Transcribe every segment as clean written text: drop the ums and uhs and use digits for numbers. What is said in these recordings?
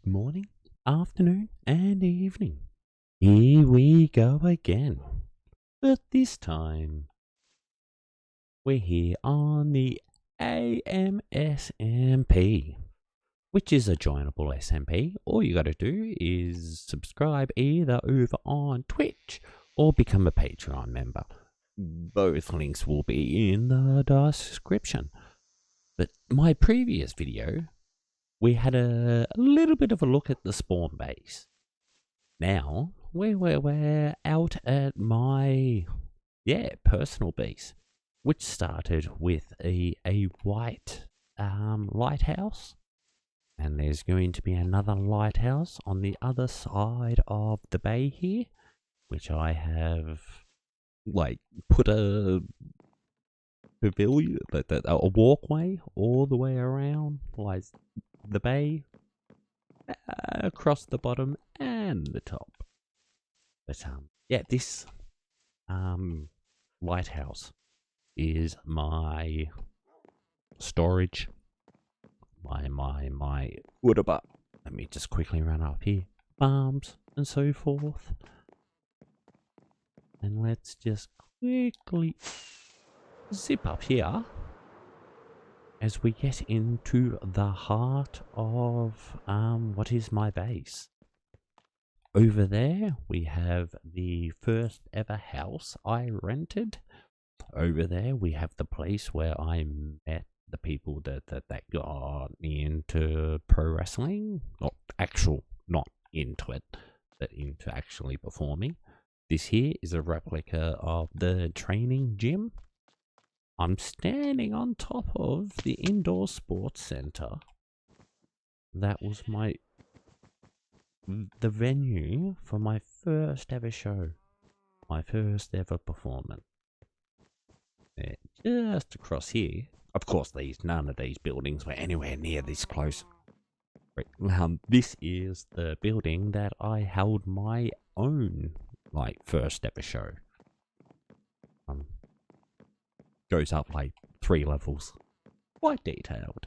morning, afternoon, and evening. Here we go again. But this time, we're here on the SMP, which is a joinable SMP. All you gotta do is subscribe either over on Twitch or become a Patreon member. Both links will be in the description. But my previous video, we had a little bit of a look at the spawn base. Now, we're out at my, personal base, which started with a white lighthouse. And there's going to be another lighthouse on the other side of the bay here, which I have, put a pavilion, a walkway all the way around, the bay, across the bottom and the top. But this lighthouse is my storage, my whatever. Let me just quickly run up here, farms and so forth, and let's just quickly zip up here as we get into the heart of what is my base. Over there we have the first ever house I rented. Over there we have the place where I met the people that got me into pro wrestling. Not into it, but into actually performing. This here is a replica of the training gym. I'm standing on top of the indoor sports center. That was the venue for my first ever show, my first ever performance. Just across here. Of course, none of these buildings were anywhere near this close. This is the building that I held my own, first ever show. Goes up 3 levels. Quite detailed.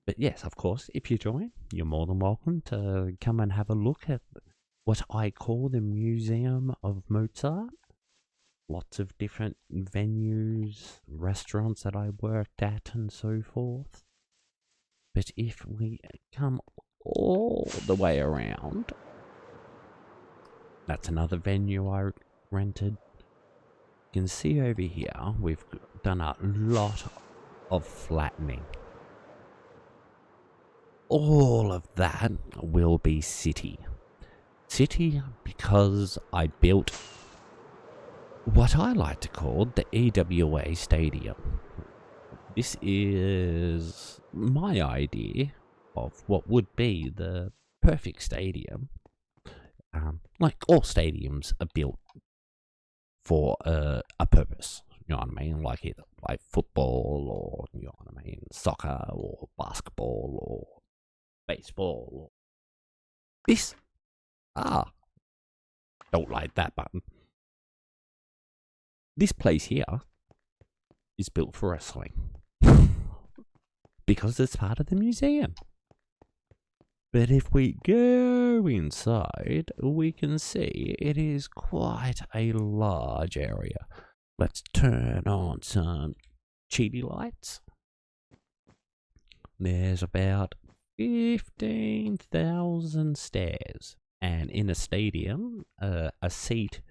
But yes, of course, if you join, you're more than welcome to come and have a look at what I call the Museum of Mozart. Lots of different venues, restaurants that I worked at and so forth. But if we come all the way around, that's another venue I rented. You can see over here, we've done a lot of flattening. All of that will be city. City because I built what I like to call the EWA Stadium. This is my idea of what would be the perfect stadium. All stadiums are built for a purpose, you know what I mean? Either football, or you know what I mean, soccer or basketball or baseball. Or this, don't like that button. This place here is built for wrestling because it's part of the museum. But if we go inside, we can see it is quite a large area. Let's turn on some cheaty lights. There's about 15,000 stairs. And in a stadium, a seat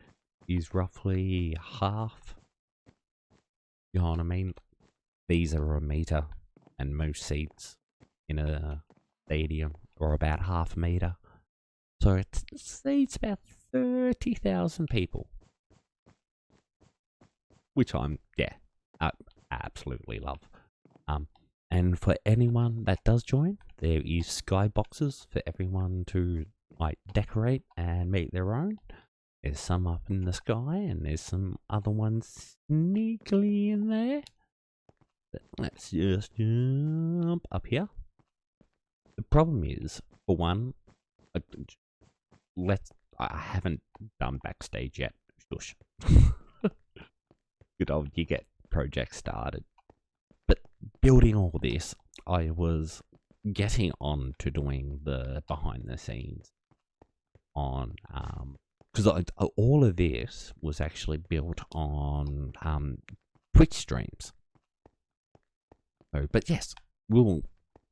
is roughly half. You know what I mean? These are a meter, and most seats in a stadium are about half a meter. So it seats about 30,000 people. Which I absolutely love. And for anyone that does join, there is skyboxes for everyone to decorate and make their own. There's some up in the sky, and there's some other ones sneakily in there. But let's just jump up here. The problem is, for one, I haven't done backstage yet. Shush. Good old you get project started. But building all this, I was getting on to doing the behind the scenes on because all of this was actually built on Twitch streams. So, but yes, we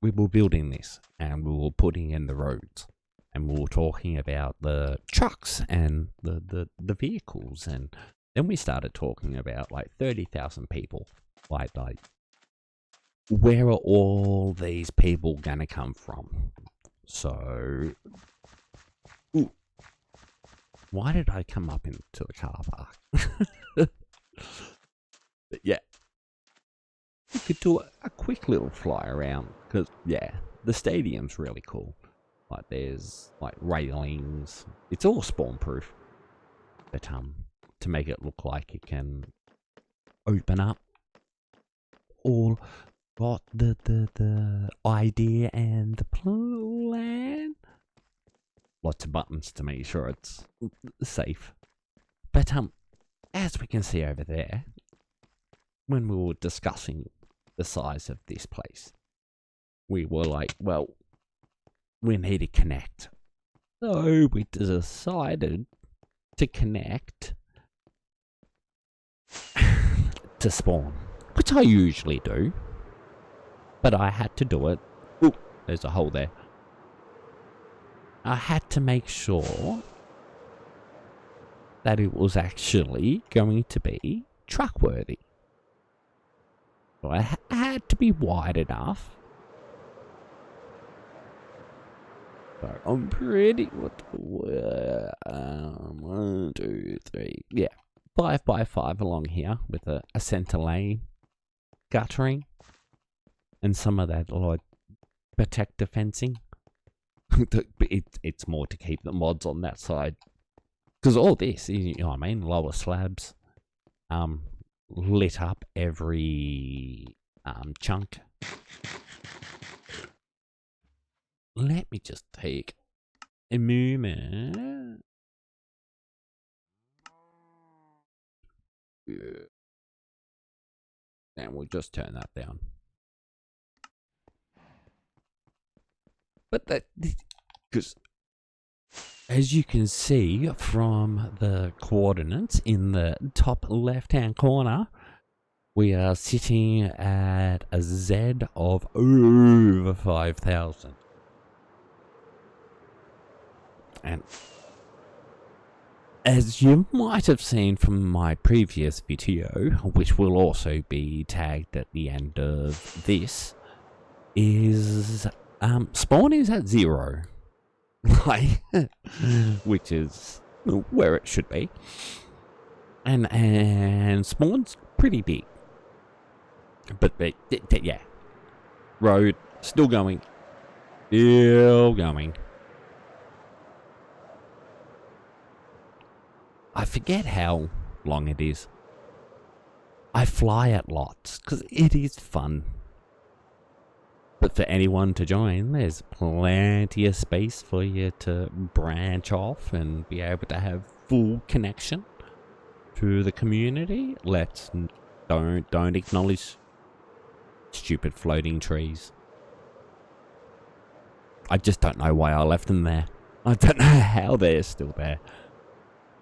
were building this and we were putting in the roads and we were talking about the trucks and the vehicles, and then we started talking about like 30,000 people. Like where are all these people gonna come from? So, ooh, why did I come up into the car park? But yeah, we could do a quick little fly around because yeah, the stadium's really cool. Like there's like railings. It's all spawn proof, but to make it look like it can open up, all got the idea and the plan. Lots of buttons to make sure it's safe. But as we can see over there, when we were discussing the size of this place, we were like, well, we need to connect. So we decided to connect to spawn, which I usually do, but I had to do it. Ooh, there's a hole there. I had to make sure that it was actually going to be truck-worthy. So I had to be wide enough. So I'm pretty, 1, 2, 3, yeah, 5 by 5 along here with a center lane, guttering, and some of that like protective fencing. It's more to keep the mods on that side, because all this is, you know what I mean, lower slabs, lit up every chunk. Let me just take a moment. And we'll just turn that down. But that, because as you can see from the coordinates in the top left-hand corner, we are sitting at a Z of over 5,000. And as you might have seen from my previous video, which will also be tagged at the end of this, is spawn is at 0. Like, which is where it should be. And spawn's pretty big. But yeah. Road, still going. Still going. I forget how long it is. I fly at lots, because it is fun. But for anyone to join, there's plenty of space for you to branch off and be able to have full connection to the community. Don't acknowledge stupid floating trees. I just don't know why I left them there. I don't know how they're still there.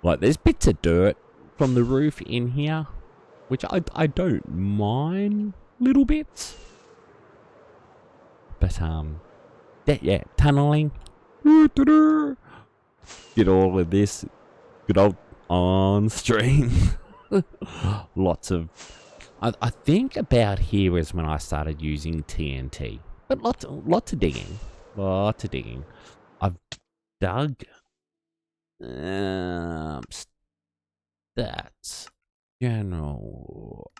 Like, there's bits of dirt from the roof in here, which I don't mind little bits. But, yeah, tunneling. Get all of this good old on stream. Lots of... I think about here is when I started using TNT. But lots of digging. Lots of digging. I've dug... stats, general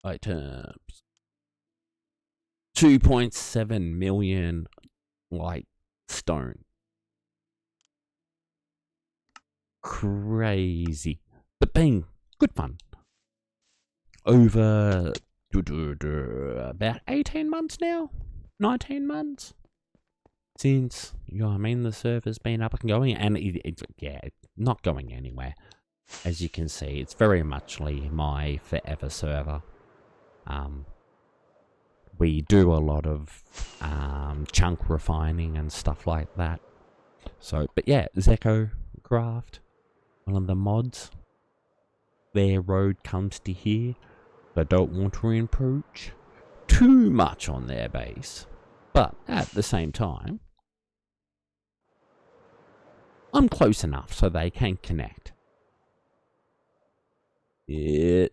items, 2.7 million like stone. Crazy, but being good fun. Over about 18 months now, 19 months. Since, you know what I mean, the server's been up and going, and it's not going anywhere. As you can see, it's very muchly my forever server. We do a lot of chunk refining and stuff like that. So, but yeah, Zeko Craft, one of the mods, their road comes to here. They don't want to encroach too much on their base, but at the same time, I'm close enough so they can connect. Thank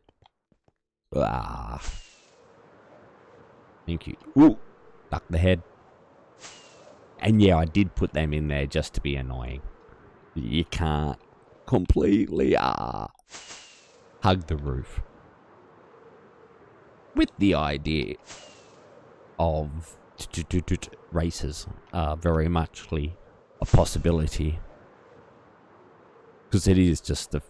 you. Ooh, duck the head. And yeah, I did put them in there just to be annoying. You can't completely hug the roof. With the idea of races are very muchly a possibility. Because it is just a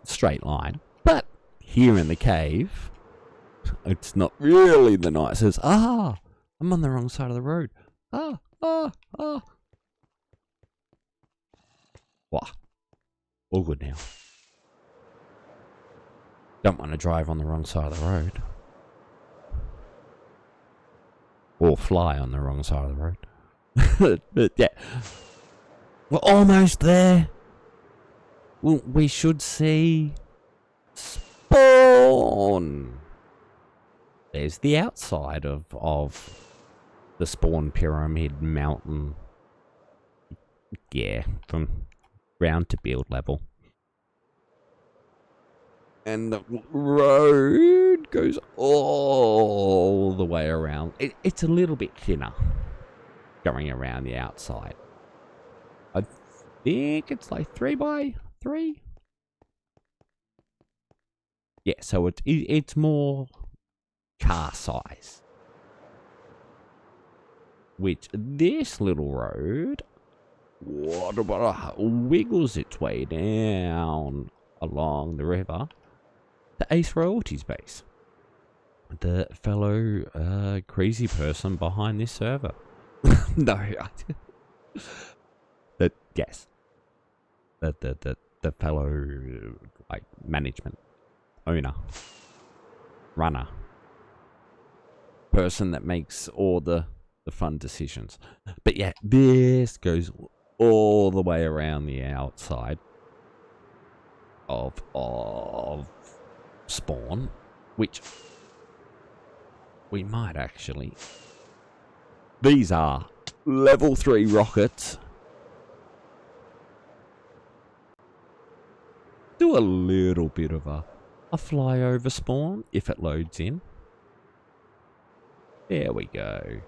straight line. But here in the cave, it's not really the nicest. I'm on the wrong side of the road. Wow. All good now. Don't want to drive on the wrong side of the road. Or fly on the wrong side of the road. But yeah. We're almost there. Well, we should see spawn. There's the outside of the spawn pyramid mountain. Yeah, from ground to build level. And the road goes all the way around. It's a little bit thinner going around the outside. I think it's like 3x3. Yeah, so it's more car size. Which this little road wiggles its way down along the river to Ace Royalty's base. The fellow crazy person behind this server. No, yes. The fellow like management, owner, runner, person that makes all the fun decisions. But yeah, this goes all the way around the outside of spawn, which we might actually. These are level 3 rockets. Do a little bit of a flyover spawn if it loads in. There we go.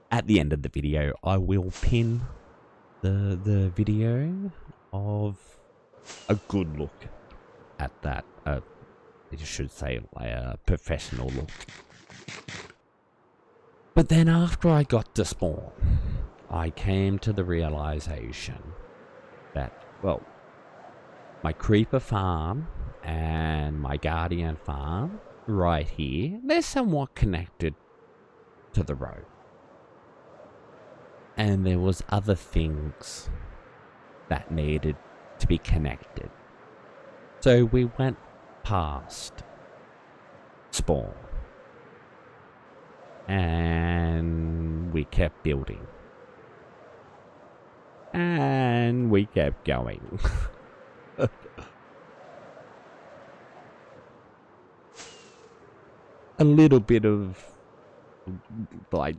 At the end of the video, I will pin the video of a good look at that. I should say a professional look. But then after I got to spawn, I came to the realization that, well, my creeper farm and my guardian farm right here, they're somewhat connected to the road. And there was other things that needed to be connected. So we went past spawn. And we kept building. And we kept going. A little bit of like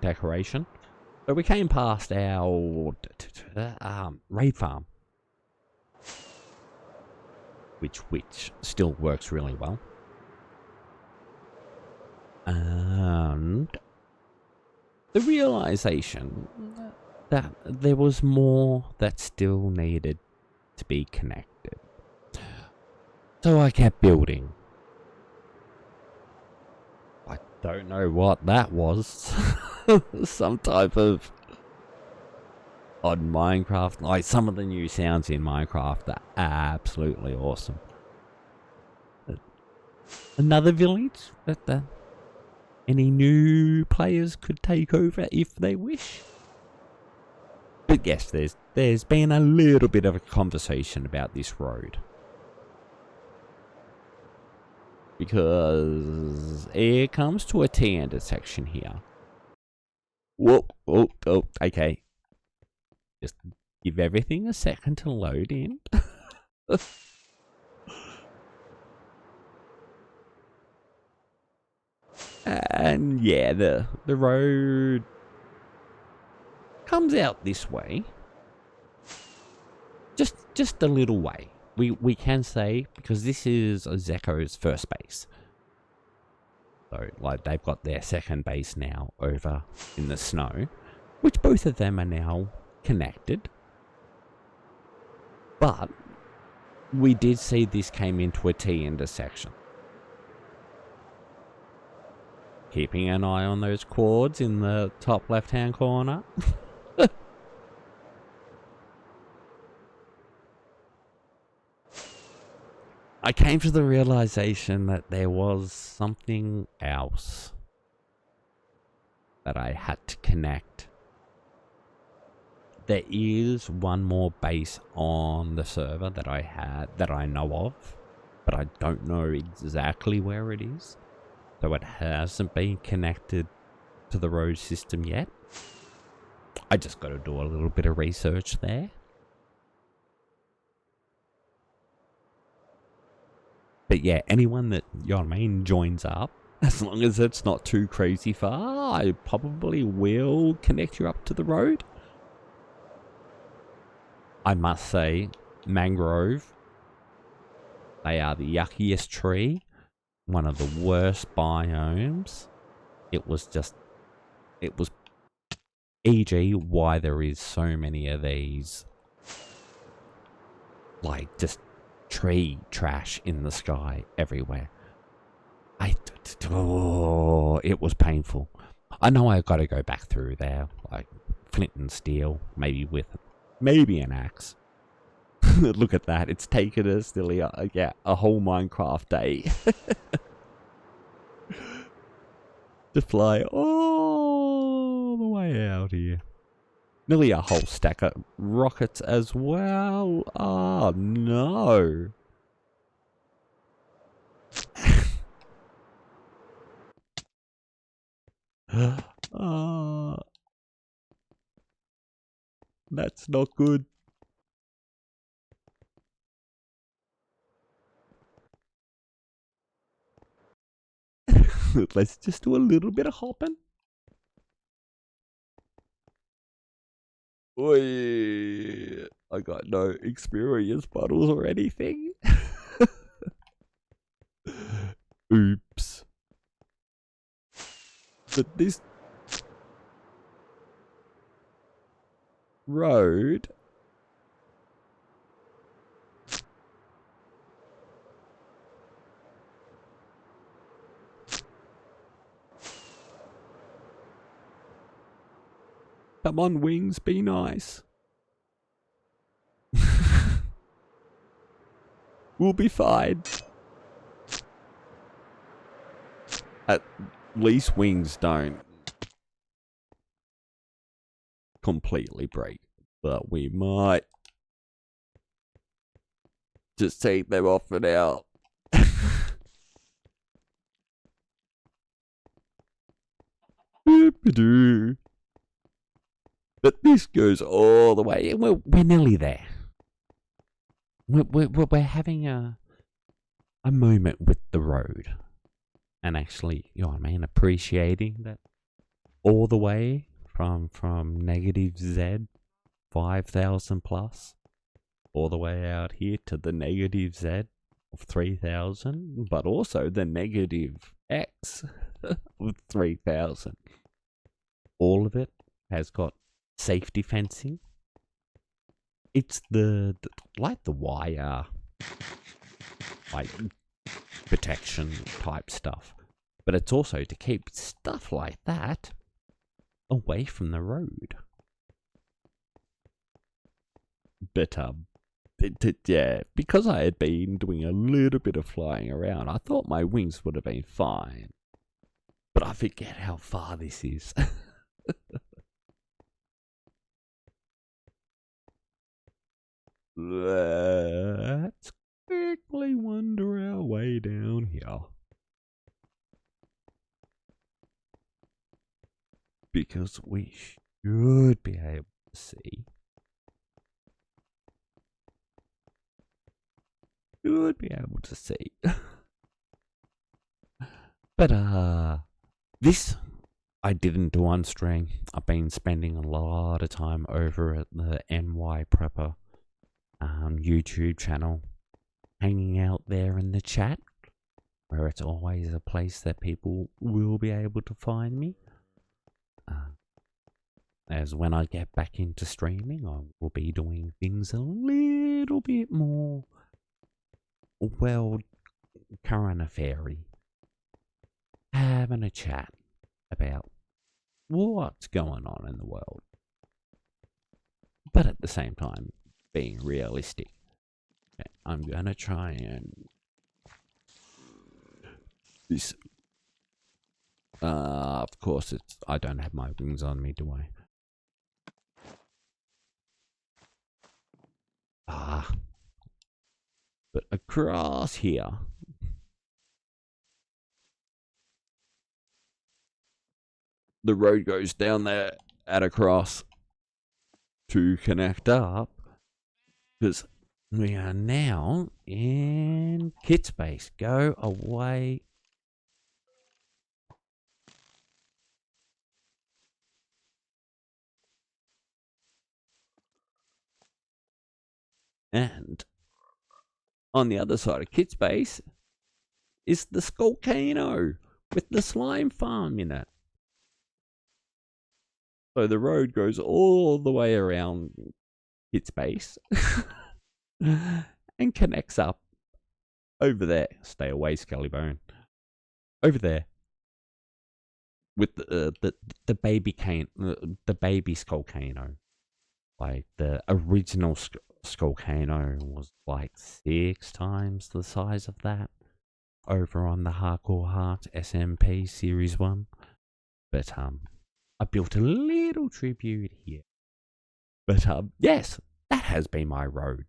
decoration. So we came past our raid farm, which still works really well. And the realization that there was more that still needed to be connected. So I kept building. I don't know what that was. Some type of odd Minecraft. Like some of the new sounds in Minecraft are absolutely awesome. Another village that any new players could take over if they wish. But yes, there's been a little bit of a conversation about this road. because it comes to a T intersection here. Whoop, oh, oh, okay. Just give everything a second to load in. And yeah, the road comes out this way. Just a little way. We can say, because this is Zeko's first base. So, like, they've got their second base now over in the snow, which both of them are now connected. But we did see this came into a T intersection. Keeping an eye on those quads in the top left-hand corner. I came to the realization that there was something else that I had to connect. There is one more base on the server that I know of, but I don't know exactly where it is. So it hasn't been connected to the road system yet. I just got to do a little bit of research there. But yeah, anyone that, you know what I mean, joins up, as long as it's not too crazy far, I probably will connect you up to the road. I must say, mangrove, they are the yuckiest tree. One of the worst biomes. It was e.g. why there is so many of these, like, just tree trash in the sky everywhere. It was painful. I know I got to go back through there, like flint and steel, maybe an axe. Look at that! It's taken us nearly a whole Minecraft day to fly all the way out here. Nearly a whole stack of rockets as well. Oh no! That's not good. Let's just do a little bit of hopping. Oy, I got no experience bottles or anything. Oops. But this road come on, wings, be nice. We'll be fine. At least wings don't completely break, but we might just take them off for now. But this goes all the way. We're nearly there. We're having a moment with the road, and actually, you know what I mean, appreciating that all the way from negative Z 5,000 plus all the way out here to the negative Z of 3,000, but also the negative X of 3,000. All of it has got safety fencing. It's the like the wire, like protection type stuff, but it's also to keep stuff like that away from the road. But yeah, because I had been doing a little bit of flying around, I thought my wings would have been fine. But I forget how far this is. Let's quickly wander our way down here. because we should be able to see. Should be able to see. But this I didn't do on stream. I've been spending a lot of time over at the NY Prepper YouTube channel, hanging out there in the chat, where it's always a place that people will be able to find me. As when I get back into streaming, I will be doing things a little bit more, well, current affair-y. Having a chat about what's going on in the world, but at the same time being realistic. Okay, I'm gonna try and this. Of course, I don't have my wings on me, do I? But across here, the road goes down there at a cross to connect up, because we are now in kit space. Go away. And on the other side of kit space is the Skullcano with the slime farm in it. So the road goes all the way around its base and connects up over there. Stay away, Skellybone. Over there with the baby Skullcano. Like the original Skullcano was like 6 times the size of that over on the Hardcore Heart SMP Series 1. But I built a little tribute here. But yes, that has been my road.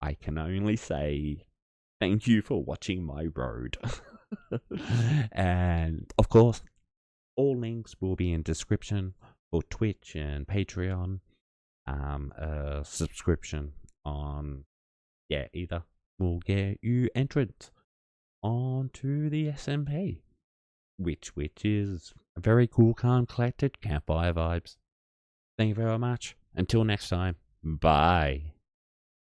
I can only say thank you for watching my road. And of course, all links will be in description for Twitch and Patreon. A subscription on either will get you entrance onto the SMP, which is a very cool, calm, collected campfire vibes. Thank you very much. Until next time, bye.